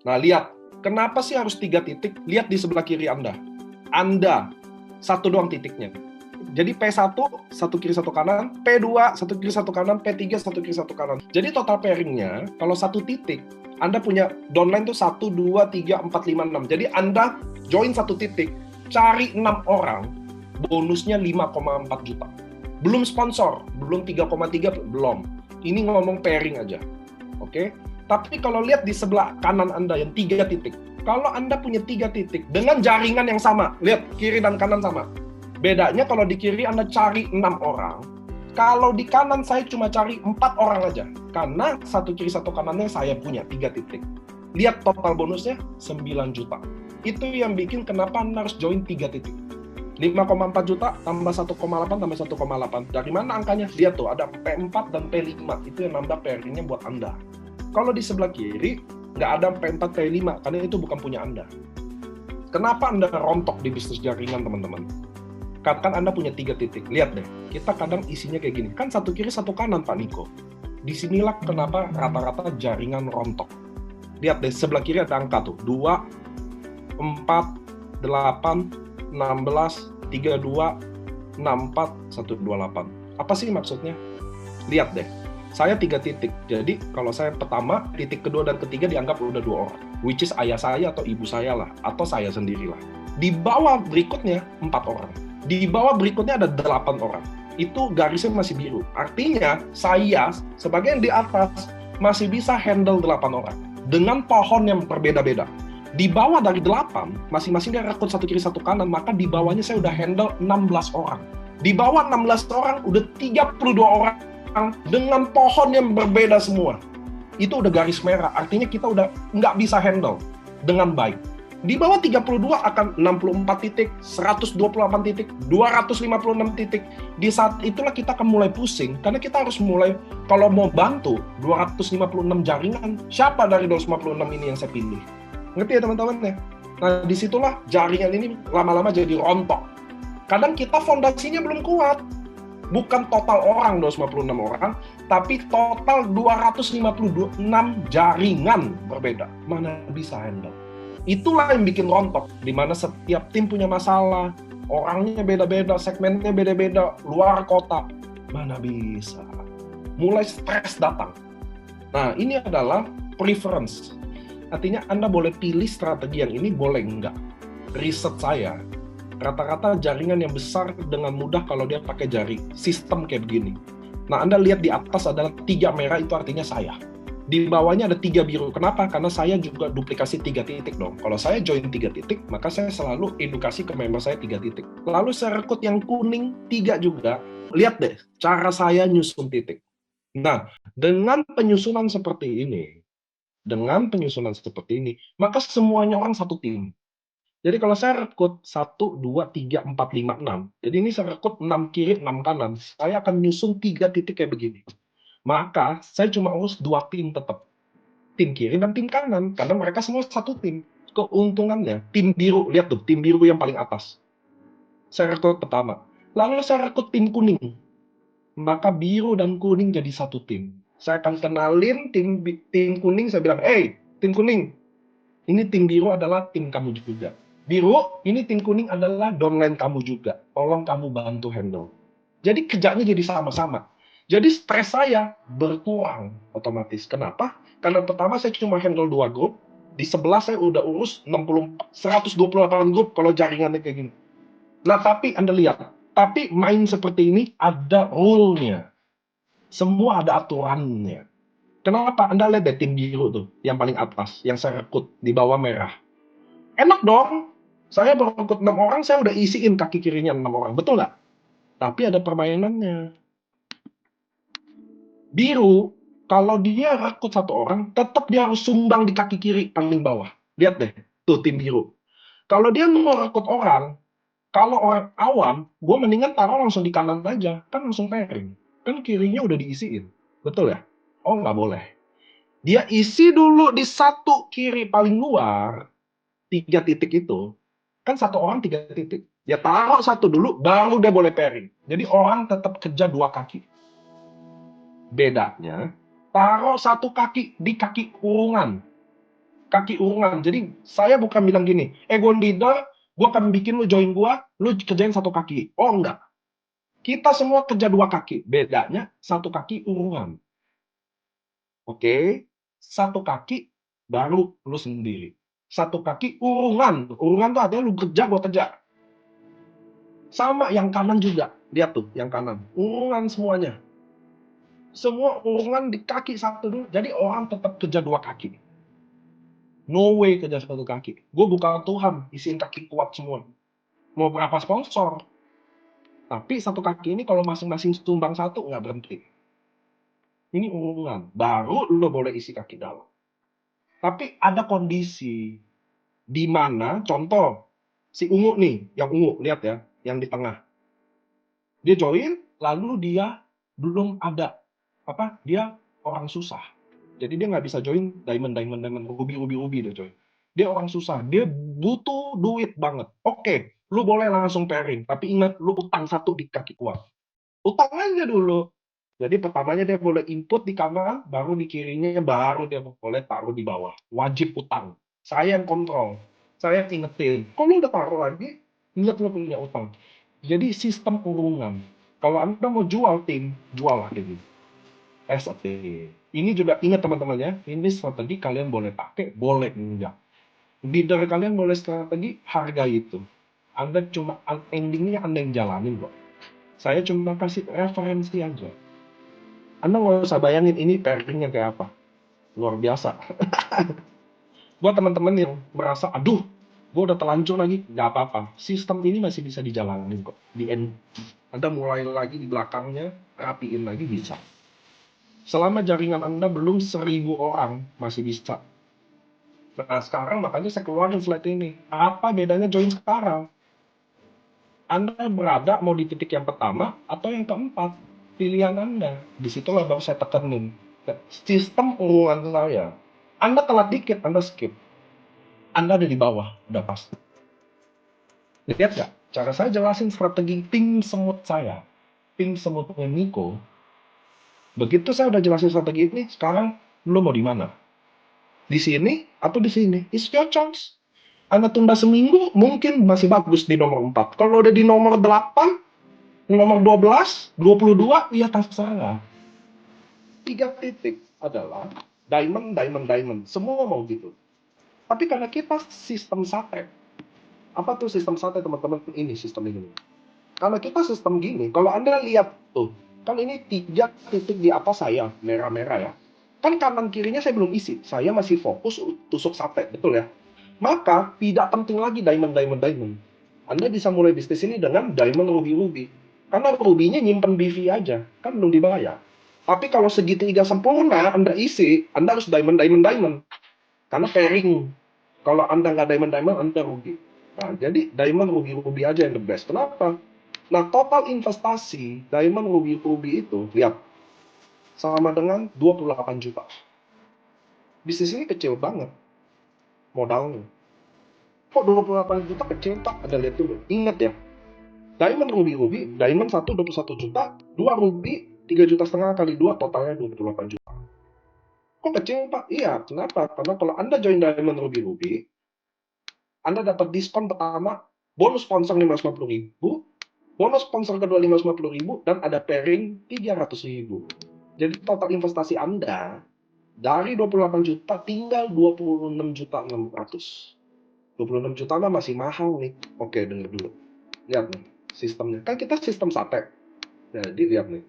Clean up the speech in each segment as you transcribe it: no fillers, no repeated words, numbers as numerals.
Nah, lihat. Kenapa sih harus 3 titik? Lihat di sebelah kiri Anda. Anda, satu doang titiknya. Jadi P1, satu kiri satu kanan, P2, satu kiri satu kanan, P3, satu kiri satu kanan. Jadi total pairingnya, kalau satu titik, Anda punya downline tuh 1, 2, 3, 4, 5, 6. Jadi Anda join satu titik, cari 6 orang, bonusnya 5,4 juta. Belum sponsor, belum 3,3, belum. Ini ngomong pairing aja. Oke? Tapi kalau lihat di sebelah kanan Anda yang 3 titik, kalau Anda punya 3 titik dengan jaringan yang sama, lihat kiri dan kanan sama. Bedanya kalau di kiri Anda cari 6 orang, kalau di kanan saya cuma cari 4 orang aja. Karena satu kiri satu kanannya saya punya 3 titik. Lihat total bonusnya 9 juta. Itu yang bikin kenapa Anda harus join 3 titik. 5,4 juta tambah 1,8 tambah 1,8. Dari mana angkanya? Lihat tuh, ada P4 dan P5. Itu yang nambah pairingnya buat Anda. Kalau di sebelah kiri, nggak ada P4, P5, karena itu bukan punya Anda. Kenapa Anda rontok di bisnis jaringan, teman-teman? Katakan Anda punya 3 titik. Lihat deh, kita kadang isinya kayak gini. Kan satu kiri, satu kanan, Pak Niko. Disinilah kenapa rata-rata jaringan rontok. Lihat deh, sebelah kiri ada angka tuh. 2, 4, 8, 16, 32, 64, 128. Apa sih maksudnya? Lihat deh. Saya 3 titik, jadi kalau saya pertama, titik kedua dan ketiga dianggap udah 2 orang, which is ayah saya atau ibu saya lah, atau saya sendirilah. Di bawah berikutnya 4 orang, di bawah berikutnya ada 8 orang. Itu garisnya masih biru, artinya saya sebagai yang di atas masih bisa handle 8 orang dengan pohon yang berbeda-beda. Di bawah dari 8, masing-masing dia rekrut satu kiri satu kanan, maka di bawahnya saya udah handle 16 orang. Di bawah 16 orang udah 32 orang dengan pohon yang berbeda semua. Itu udah garis merah, artinya kita udah nggak bisa handle dengan baik. Di bawah 32 akan 64 titik, 128 titik, 256 titik. Di saat itulah kita akan mulai pusing, karena kita harus mulai, kalau mau bantu 256 jaringan, siapa dari 256 ini yang saya pilih? Ngerti ya teman-teman ya? Nah, disitulah jaringan ini lama-lama jadi rontok. Kadang kita fondasinya belum kuat. Bukan total orang 256 orang, tapi total 256 jaringan berbeda. Mana bisa handle? Itulah yang bikin rontok, di mana setiap tim punya masalah, orangnya beda-beda, segmennya beda-beda, luar kota. Mana bisa? Mulai stres datang. Nah, ini adalah preference. Artinya Anda boleh pilih strategi yang ini, boleh enggak. Riset saya, rata-rata jaringan yang besar dengan mudah kalau dia pakai jari sistem kayak begini. Nah, Anda lihat di atas adalah 3 merah, itu artinya saya. Di bawahnya ada 3 biru. Kenapa? Karena saya juga duplikasi 3 titik dong. Kalau saya join 3 titik, maka saya selalu edukasi ke member saya 3 titik. Lalu saya rekrut yang kuning 3 juga. Lihat deh, cara saya nyusun titik. Nah, dengan penyusunan seperti ini, maka semuanya orang satu tim. Jadi kalau saya rekrut 1, 2, 3, 4, 5, 6. Jadi ini saya rekrut 6 kiri, 6 kanan. Saya akan nyusun 3 titik kayak begini. Maka saya cuma urus 2 tim tetap. Tim kiri dan tim kanan. Karena mereka semua satu tim. Keuntungannya, tim biru. Lihat tuh, tim biru yang paling atas. Saya rekrut pertama. Lalu saya rekrut tim kuning. Maka biru dan kuning jadi satu tim. Saya akan kenalin tim kuning. Saya bilang, hey, tim kuning. Ini tim biru adalah tim kamu juga. Biru, ini tim kuning adalah downline kamu juga. Tolong kamu bantu handle. Jadi kerjanya jadi sama-sama. Jadi stres saya berkurang otomatis. Kenapa? Karena pertama saya cuma handle 2 grup. Di sebelah saya udah urus 128 grup kalau jaringannya kayak gini. Nah, tapi Anda lihat. Tapi main seperti ini ada rule-nya. Semua ada aturannya. Kenapa? Anda lihat deh tim biru tuh, yang paling atas, yang saya rekrut di bawah merah. Enak dong. Saya merekrut 6 orang, saya udah isiin kaki kirinya 6 orang. Betul nggak? Tapi ada permainannya. Biru, kalau dia rekrut 1 orang, tetap dia harus sumbang di kaki kiri paling bawah. Lihat deh, tuh tim biru. Kalau dia mau rekrut orang, kalau orang awam, gue mendingan taruh langsung di kanan aja. Kan langsung pairing. Kan kirinya udah diisiin. Betul ya? Oh, nggak boleh. Dia isi dulu di 1 kiri paling luar, 3 titik itu. Kan 1 orang 3 titik. Dia taruh 1 dulu, baru dia boleh pairing. Jadi orang tetap kerja 2 kaki. Bedanya, taruh 1 kaki di kaki kurungan. kaki urungan. Jadi saya bukan bilang gini, Gondida, gue akan bikin lu join gua, lu kerjain satu kaki. Oh enggak, kita semua kerja dua kaki. Bedanya satu kaki urungan. Oke, satu kaki baru lu sendiri. Satu kaki urungan. Urungan tuh artinya lu kerja, gua kerja. Sama yang kanan juga. Lihat tuh, yang kanan. Urungan semuanya. Semua urungan di kaki satu dulu. Jadi orang tetap kerja dua kaki. No way kerja satu kaki. Gue bukan Tuhan, isiin kaki kuat semua. Mau berapa sponsor? Tapi satu kaki ini kalau masing-masing sumbang satu, nggak berhenti. Ini urungan. Baru lo boleh isi kaki dalam. Tapi ada kondisi di mana, contoh, si ungu nih, yang ungu, lihat ya, yang di tengah. Dia join, lalu dia belum ada, dia orang susah. Jadi dia nggak bisa join diamond, ruby dia join. Dia orang susah, dia butuh duit banget. Oke, lu boleh langsung pairing, tapi ingat, lu utang satu di kaki kuat. Utang aja dulu. Jadi pertamanya dia boleh input di kanan, baru di kirinya baru dia boleh taruh di bawah. Wajib utang. Saya yang kontrol. Saya yang ingetin. Kok lu udah taruh lagi? Ingat lu punya utang. Jadi sistem urungan. Kalau Anda mau jual tim, jual lah gitu. SAT. Ini juga ingat teman-teman ya, ini strategi kalian boleh pakai, boleh enggak. Leader kalian boleh strategi, harga itu. Anda cuma endingnya Anda yang jalanin kok. Saya cuma kasih referensi aja. Anda nggak usah bayangin ini pairingnya kayak apa. Luar biasa. Buat teman-teman yang merasa, aduh, gue udah terlanjur lagi, nggak apa-apa. Sistem ini masih bisa dijalanin kok. Di end, Anda mulai lagi di belakangnya, rapiin lagi bisa. Selama jaringan Anda belum 1.000 orang, masih bisa. Nah, sekarang makanya saya keluarin slide ini. Apa bedanya join sekarang? Anda berada mau di titik yang pertama atau yang keempat. Pilihan Anda. Disitulah baru saya tekenin. Sistem urungan saya. Anda telat dikit, Anda skip. Anda ada di bawah, udah pasti. Lihat nggak? Cara saya jelasin strategi tim semut saya. Tim semutnya Nico. Begitu saya udah jelasin strategi ini, sekarang lu mau di mana? Di sini atau di sini? It's your choice. Anda tunda seminggu, mungkin masih bagus di nomor 4. Kalau udah di nomor 8, nomor 12, 22, ya terserah. 3 titik adalah diamond, diamond, diamond. Semua mau gitu. Tapi karena kita sistem sate. Apa tuh sistem sate, teman-teman? Ini sistem ini. Karena kita sistem gini, kalau Anda lihat tuh, kan ini 3 titik di atas saya, merah-merah ya. Kan kanan kirinya saya belum isi. Saya masih fokus tusuk sate, betul ya? Maka tidak penting lagi diamond, diamond, diamond. Anda bisa mulai bisnis ini dengan diamond, ruby, ruby. Karena ruby-nya nyimpen BV aja, kan belum dibayar. Tapi kalau segitiga sempurna Anda isi, Anda harus diamond, diamond, diamond. Karena pairing. Kalau Anda nggak diamond, diamond, Anda rugi. Nah, jadi diamond, ruby, ruby aja yang the best. Kenapa? Nah, total investasi diamond, ruby, ruby itu, lihat, sama dengan 28 juta. Bisnis ini kecil banget modalnya. Kok 28 juta kecil, Pak? Ada lihat dulu. Ingat ya, diamond, ruby, ruby, diamond 1 21 juta, 2 ruby 3,5 juta kali 2 totalnya 28 juta. Kok kecil, Pak? Iya, kenapa? Karena kalau Anda join diamond, ruby, ruby, Anda dapat diskon pertama, bonus sponsor 550.000, bonus sponsor kedua 550.000, dan ada pairing 300.000. Jadi total investasi Anda dari 28 juta tinggal 26.600.000. 26 juta mah masih mahal nih. Oke, dengar dulu. Lihat nih sistemnya. Kan kita sistem sate. Jadi lihat nih.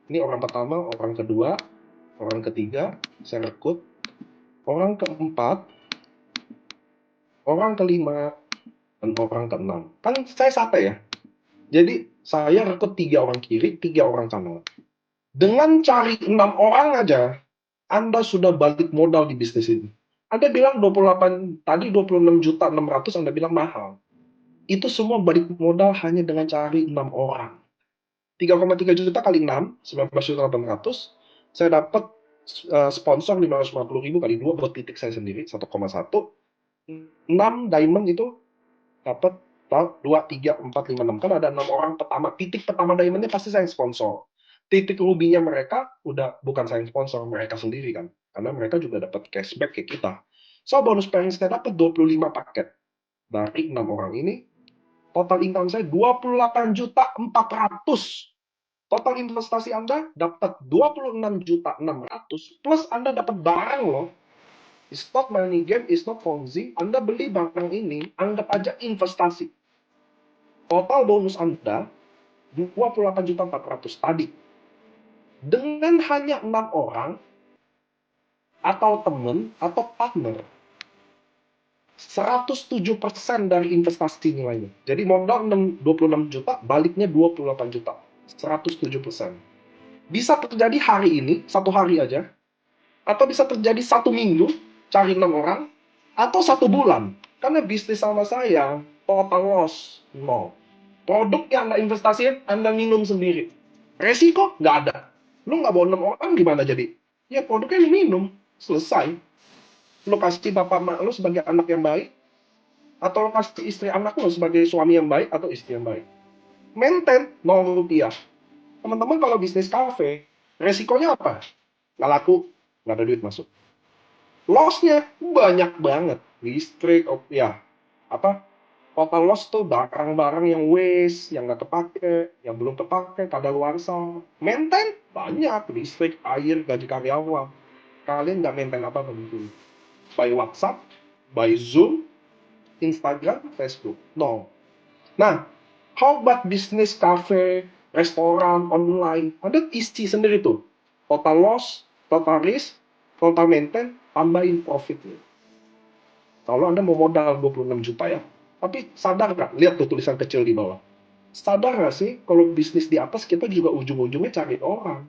Ini orang pertama, orang kedua, orang ketiga, saya rekrut. Orang keempat, orang kelima, dan orang keenam. Kan saya sate ya. Jadi saya rekrut 3 orang kiri, 3 orang kanan. Dengan cari 6 orang aja, Anda sudah balik modal di bisnis ini. Anda bilang 28, tadi 26.600.000 Anda bilang mahal. Itu semua balik modal hanya dengan cari 6 orang. 3,3 juta kali 6, 19.800. Saya dapat sponsor 550.000 kali 2 buat titik saya sendiri, 1,1. 6 diamond itu dapat 2, 3, 4, 5, 6. Kan ada 6 orang pertama. Titik pertama diamondnya pasti saya sponsor. Titik rubinya mereka udah bukan saya sponsor, mereka sendiri kan. Karena mereka juga dapat cashback ke kita. So, bonus pairing saya dapat 25 paket. Dari 6 orang ini, total income saya 28.400.000. Total investasi Anda dapat 26.600.000 plus Anda dapat barang loh. It's not money game, it's not Ponzi. Anda beli barang ini, anggap aja investasi. Total bonus Anda 28.400.000 tadi. Dengan hanya 6 orang, atau teman, atau partner, 107% dari investasi nilainya. Jadi modal 26 juta, baliknya 28 juta. 107%. Bisa terjadi hari ini, satu hari aja, atau bisa terjadi 1 minggu, cari 6 orang, atau 1 bulan. Karena bisnis sama saya, total loss, nol. Produk yang Anda investasiin, Anda minum sendiri. Resiko, nggak ada. Lu nggak bawa 6 orang, gimana jadi? Ya produknya lu minum, selesai. Lu kasih bapak mak lu sebagai anak yang baik, atau lu kasih istri anak lu sebagai suami yang baik, atau istri yang baik. Maintain, 0 rupiah. Teman-teman kalau bisnis kafe, resikonya apa? Nggak laku, nggak ada duit masuk. Loss-nya banyak banget. Listrik, ya, apa, total loss tuh barang-barang yang waste, yang nggak kepake, yang belum kepake, kadaluarsa. Maintain, banyak. Listrik, air, gaji karyawan. Kalian nggak maintain apa-apa begitu. By WhatsApp, by Zoom, Instagram, Facebook. No. Nah, how about bisnis cafe, restoran, online? Ada isi sendiri tuh. Total loss, total risk, total maintain, tambahin profitnya. Kalau Anda mau modal 26 juta ya, tapi sadar nggak? Lihat tuh tulisan kecil di bawah. Sadar nggak sih kalau bisnis di atas kita juga ujung-ujungnya cari orang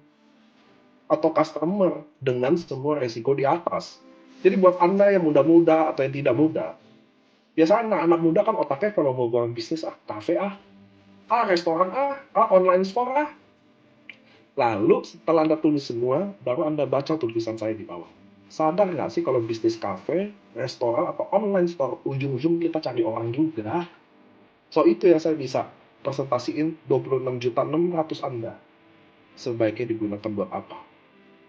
atau customer dengan semua resiko di atas. Jadi buat Anda yang muda-muda atau yang tidak muda, biasanya anak-anak muda kan otaknya kalau mau bangun bisnis, kafe restoran online store Lalu setelah Anda tulis semua, baru Anda baca tulisan saya di bawah. Sadar nggak sih kalau bisnis kafe, restoran, atau online store, ujung-ujung kita cari orang juga. So itu yang saya bisa presentasiin 26.600.000 Anda. Sebaiknya digunakan buat apa?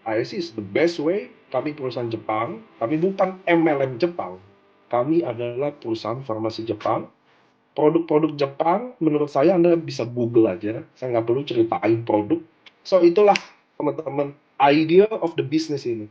ISC is the best way. Kami perusahaan Jepang, kami bukan MLM Jepang. Kami adalah perusahaan farmasi Jepang. Produk-produk Jepang, menurut saya Anda bisa Google aja. Saya nggak perlu ceritain produk. So itulah teman-teman idea of the business ini.